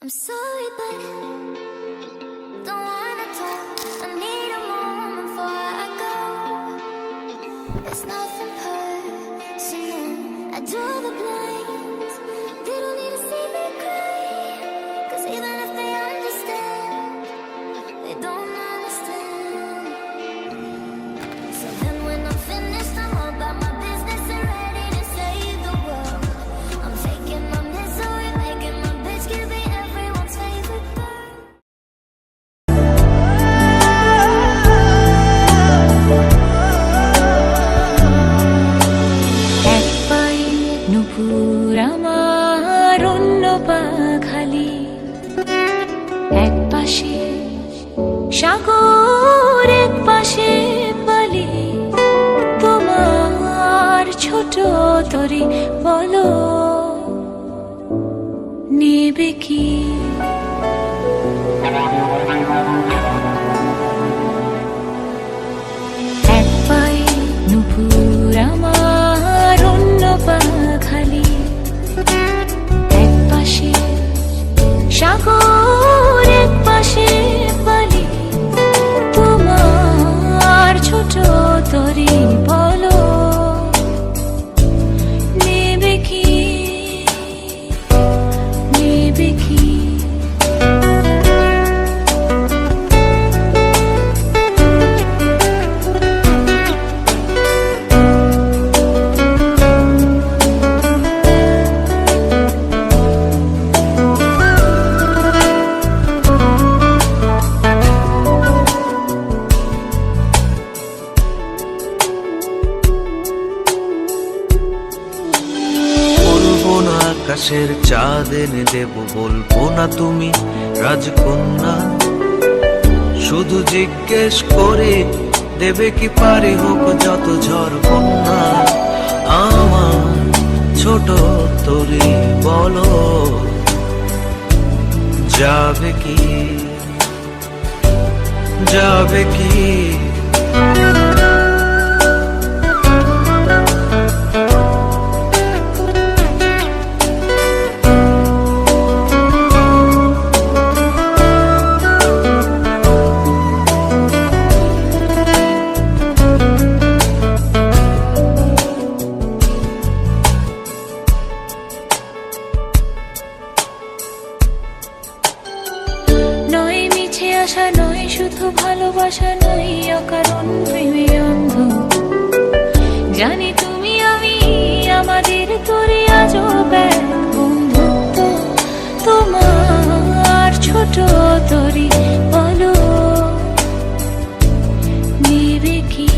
I'm sorry, but don't wanna talk. I need a moment before I go. It's nothing personal. I draw the blinds. They don't need to see me cry. 'Cause even if they understand, they don't understand. So then when I'm finished, I'm all about my business and ready to save the world. I'm taking my misery, making my bitch give me everyone's favorite girl. এক পায়ে নুপুর আমার অন্য পা খালি, এক পাশে সাগর এক পাশে বালি, তোমার ছোট তরি বলো নেবে কি? এক পায়ে নুপুর আমার অন্য পা খালি, এক পাশে সাগর এক পাশে বালি, তোমার ছোট তরি বলো নেবে কি, নেবে কি? বলবো না আকাশের চাঁদ এনে দেব, বলবো না তুমি রাজকন্যা, শুধু জিজ্ঞেস করে দেবে কি পারি হোক যত ঝড় বন্যা। আমার ছোট তরি বলো যাবে কি, যাবে কি? নয় মিছে আশা, নয় শুধু ভালোবাসা, নয় অকারণ প্রেমে অন্ধ। জানি তুমি আমি আমাদের তরি আজও এক বন্ধুত্ব, তোমার ছোট তরি বলো নেবে কি?